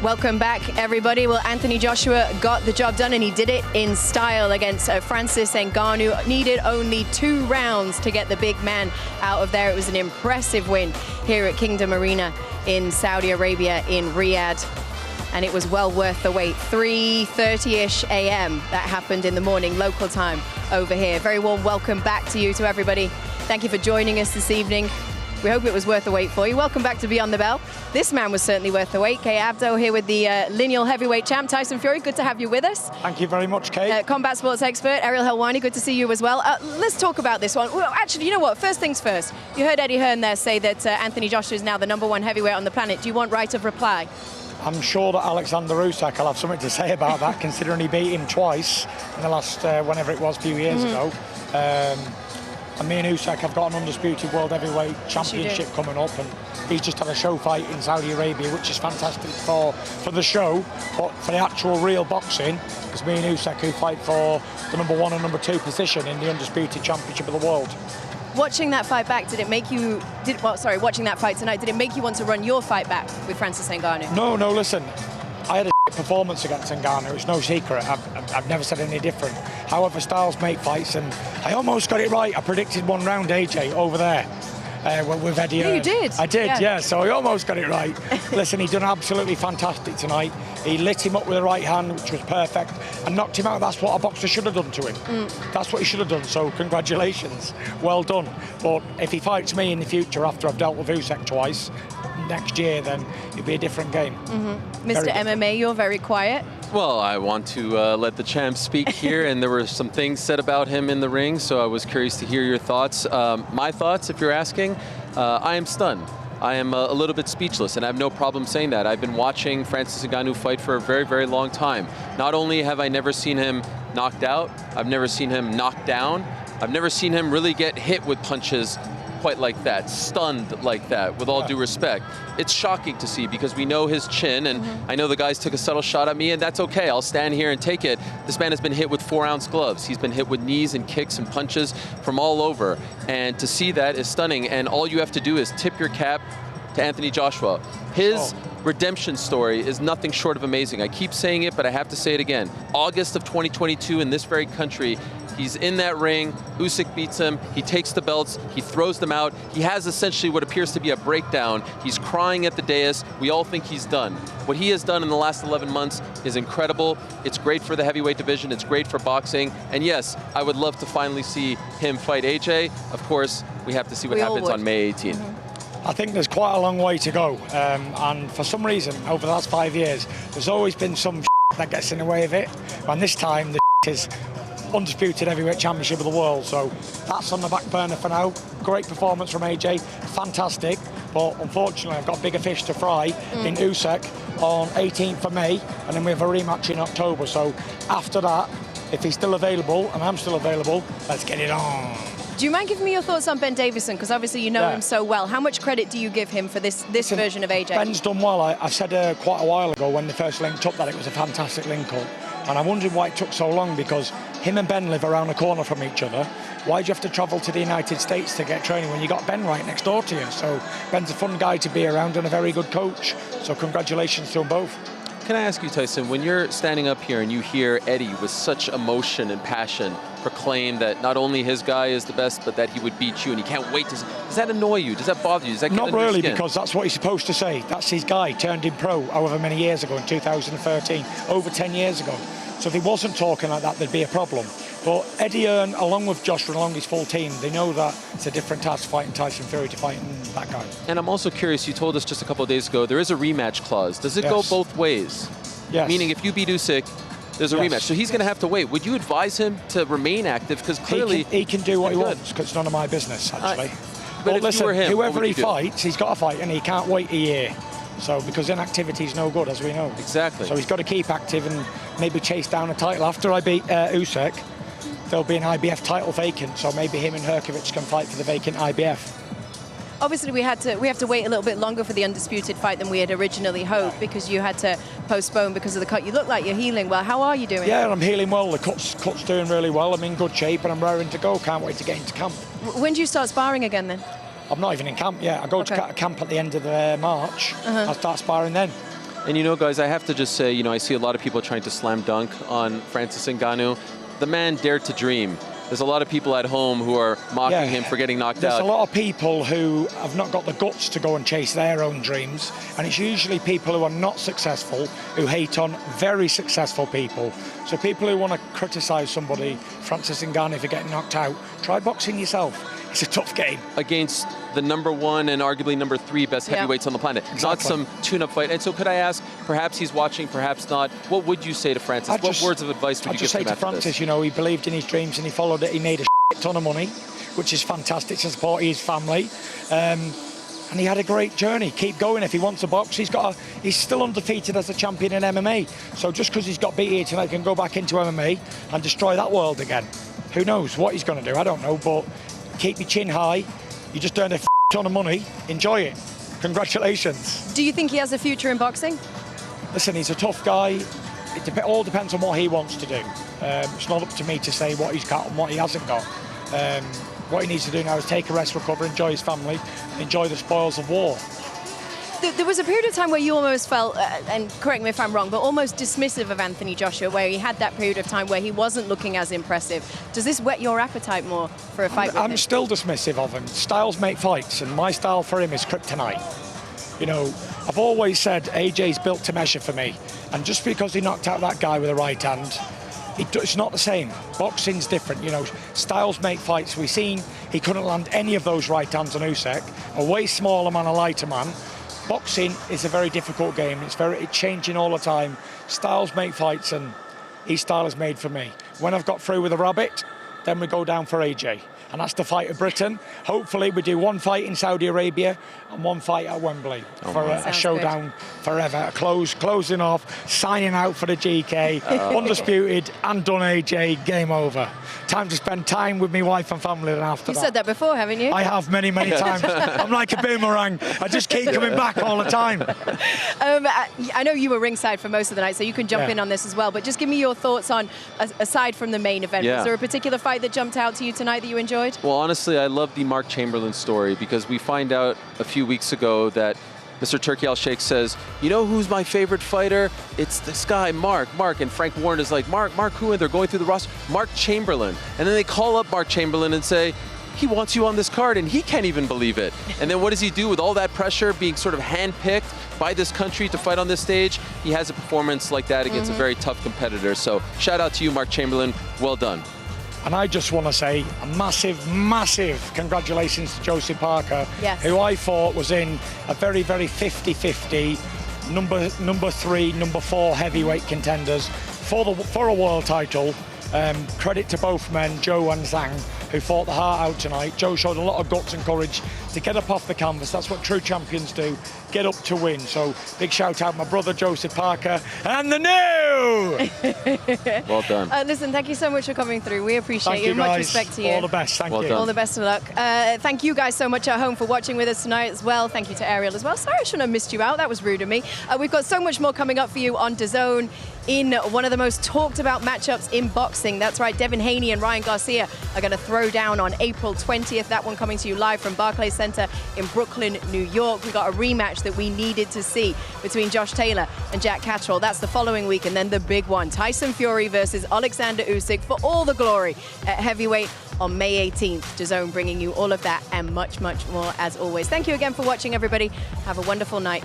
Welcome back, everybody. Well, Anthony Joshua got the job done, and he did it in style against Francis Ngannou. Needed only 2 rounds to get the big man out of there. It was an impressive win here at Kingdom Arena in Saudi Arabia in Riyadh. And it was well worth the wait. 3:30-ish a.m. that happened in the morning, local time over here. Very warm welcome back to you, to everybody. Thank you for joining us this evening. We hope it was worth the wait for you. Welcome back to Beyond the Bell. This man was certainly worth the wait. Kay Abdo here with the lineal heavyweight champ, Tyson Fury. Good to have you with us. Thank you very much, Kay. Combat sports expert, Ariel Helwani. Good to see you as well. Let's talk about this one. Well, actually, you know what? First things first. You heard Eddie Hearn there say that Anthony Joshua is now the #1 heavyweight on the planet. Do you want right of reply? I'm sure that Alexander Usyk will have something to say about that, considering he beat him twice in the last, whenever it was, few years ago. And me and Usyk have got an undisputed world heavyweight championship coming up, and he's just had a show fight in Saudi Arabia, which is fantastic for the show, but for the actual real boxing, because me and Usyk who fight for the #1 and #2 position in the undisputed championship of the world. Watching that fight back, watching that fight tonight, did it make you want to run your fight back with Francis Ngannou? No, listen. I had a performance against Ngannou, it's no secret. I've never said any different. However, styles make fights, and I almost got it right. I predicted 1 round, AJ, over there with Eddie Hearn. Yeah, you did. I did, yeah, so I almost got it right. Listen, he done absolutely fantastic tonight. He lit him up with the right hand, which was perfect, and knocked him out. That's what a boxer should have done to him. That's what he should have done, so congratulations. Well done. But if he fights me in the future after I've dealt with Usyk twice, next year, then it'll be a different game. Mr. MMA, you're very quiet. Well, I want to let the champ speak here, and there were some things said about him in the ring, so I was curious to hear your thoughts. My thoughts, if you're asking, I am stunned. I am a little bit speechless, and I have no problem saying that. I've been watching Francis Ngannou fight for a very, very long time. Not only have I never seen him knocked out, I've never seen him knocked down, I've never seen him really get hit with punches quite like that, stunned like that, with all due respect. It's shocking to see, because we know his chin, and I know the guys took a subtle shot at me, and that's okay. I'll stand here and take it. This man has been hit with 4-ounce gloves. He's been hit with knees and kicks and punches from all over, and to see that is stunning, and all you have to do is tip your cap to Anthony Joshua. His redemption story is nothing short of amazing. I keep saying it, but I have to say it again. August of 2022 in this very country, he's in that ring, Usyk beats him, he takes the belts, he throws them out, he has essentially what appears to be a breakdown, he's crying at the dais, we all think he's done. What he has done in the last 11 months is incredible, it's great for the heavyweight division, it's great for boxing, and yes, I would love to finally see him fight AJ. Of course, we have to see what happens on May 18th. I think there's quite a long way to go, and for some reason, over the last 5 years, there's always been some that gets in the way of it, and this time the is undisputed heavyweight championship of the world, so that's on the back burner for now. Great performance from AJ, fantastic, but unfortunately I've got bigger fish to fry in Usyk on 18th of May, and then we have a rematch in October, so after that, if he's still available, and I'm still available, let's get it on. Do you mind giving me your thoughts on Ben Davison? Because obviously you know him so well. How much credit do you give him for this version of AJ? Ben's done well. I said quite a while ago when they first linked up that it was a fantastic link-up. And I'm wondering why it took so long, because him and Ben live around the corner from each other. Why do you have to travel to the United States to get training when you got Ben right next door to you? So Ben's a fun guy to be around and a very good coach. So congratulations to them both. Can I ask you, Tyson, when you're standing up here and you hear Eddie with such emotion and passion proclaim that not only his guy is the best, but that he would beat you and he can't wait to... Does that annoy you? Does that bother you? Does that get Not under your really, skin? because that's what he's supposed to say. That's his guy, turned him pro however many years ago, in 2013, over 10 years ago. So if he wasn't talking like that, there'd be a problem. But Eddie Hearn, along with Joshua, along his full team, they know that it's a different task fighting Tyson Fury to fighting that guy. And I'm also curious, you told us just a couple of days ago, there is a rematch clause. Does it go both ways? Yes. Meaning if you beat Usyk, there's a rematch. So he's going to have to wait. Would you advise him to remain active? Because clearly... He can do what he wants, because it's none of my business, actually. But listen, him, whoever he fights, he's got to fight, and he can't wait a year. So, because inactivity is no good, as we know. Exactly. So he's got to keep active and maybe chase down a title. After I beat Usyk, there'll be an IBF title vacant, so maybe him and Herkovich can fight for the vacant IBF. Obviously, we have to wait a little bit longer for the undisputed fight than we had originally hoped, because you had to postpone because of the cut. You look like you're healing well. How are you doing? Yeah, I'm healing well. The cut's doing really well. I'm in good shape and I'm raring to go. Can't wait to get into camp. When do you start sparring again then? I'm not even in camp yet. I go to camp at the end of March. I'll start sparring then. And you know, guys, I have to just say, you know, I see a lot of people trying to slam dunk on Francis Ngannou. The man dared to dream. There's a lot of people at home who are mocking him for getting knocked out. There's a lot of people who have not got the guts to go and chase their own dreams, and it's usually people who are not successful who hate on very successful people. So people who want to criticise somebody, Francis Ngannou, for getting knocked out, try boxing yourself. It's a tough game. Against the #1 and arguably #3 best heavyweights on the planet. Exactly. Not some tune-up fight. And so could I ask, perhaps he's watching, perhaps not, what would you say to Francis? What words of advice would you give him after this? I'd just say to Francis, you know, he believed in his dreams and he followed it. He made a ton of money, which is fantastic to support his family. And he had a great journey. Keep going if he wants to box. He's still undefeated as a champion in MMA. So just because he's got beat here tonight, he can go back into MMA and destroy that world again. Who knows what he's going to do? I don't know, but keep your chin high. You just earned a ton of money. Enjoy it. Congratulations. Do you think he has a future in boxing? Listen, he's a tough guy. It all depends on what he wants to do. It's not up to me to say what he's got and what he hasn't got. What he needs to do now is take a rest, recover, enjoy his family, enjoy the spoils of war. There was a period of time where you almost felt, and correct me if I'm wrong, but almost dismissive of Anthony Joshua, where he had that period of time where he wasn't looking as impressive. Does this whet your appetite more for a fight with him? I'm still dismissive of him. Styles make fights, and my style for him is kryptonite. You know, I've always said AJ's built to measure for me, and just because he knocked out that guy with a right hand, it's not the same. Boxing's different, you know. Styles make fights. We've seen he couldn't land any of those right hands on Usyk. A way smaller man, a lighter man. Boxing is a very difficult game. It's changing all the time. Styles make fights, and his style is made for me. When I've got through with a rabbit, then we go down for AJ. And that's the fight of Britain. Hopefully we do one fight in Saudi Arabia and one fight at Wembley for a showdown forever. Closing off, signing out for the GK, undisputed and done AJ, game over. Time to spend time with my wife and family then after that. You said that before, haven't you? I have many, many times. I'm like a boomerang. I just keep coming back all the time. I know you were ringside for most of the night, so you can jump in on this as well, but just give me your thoughts on, aside from the main event, was there a particular fight that jumped out to you tonight that you enjoyed? Well, honestly, I love the Mark Chamberlain story because we find out a few weeks ago that Mr. Turki Al-Sheikh says, you know who's my favorite fighter? It's this guy, Mark. And Frank Warren is like, Mark who? And they're going through the roster. Mark Chamberlain. And then they call up Mark Chamberlain and say, he wants you on this card, and he can't even believe it. And then what does he do with all that pressure, being sort of handpicked by this country to fight on this stage? He has a performance like that against a very tough competitor. So shout out to you, Mark Chamberlain. Well done. And I just want to say a massive, massive congratulations to Josie Parker, who I thought was in a very, very 50-50 number 3, number 4 heavyweight contenders for a world title. Credit to both men, Joe and Zhang, who fought the heart out tonight. Joe showed a lot of guts and courage to get up off the canvas. That's what true champions do, get up to win. So big shout out my brother Joseph Parker and the new. Well done. Listen, thank you so much for coming through. We appreciate you. Much respect to you. All the best. Thank you. All the best of luck. Thank you guys so much at home for watching with us tonight as well. Thank you to Ariel as well. Sorry I shouldn't have missed you out. That was rude of me. We've got so much more coming up for you on DAZN in one of the most talked about matchups in boxing. That's right, Devin Haney and Ryan Garcia are going to throw down on April 20th. That one coming to you live from Barclays Center in Brooklyn, New York. We got a rematch that we needed to see between Josh Taylor and Jack Catterall. That's the following week, and then the big one, Tyson Fury versus Alexander Usyk for all the glory at heavyweight on May 18th. DAZN bringing you all of that and much, much more as always. Thank you again for watching, everybody. Have a wonderful night.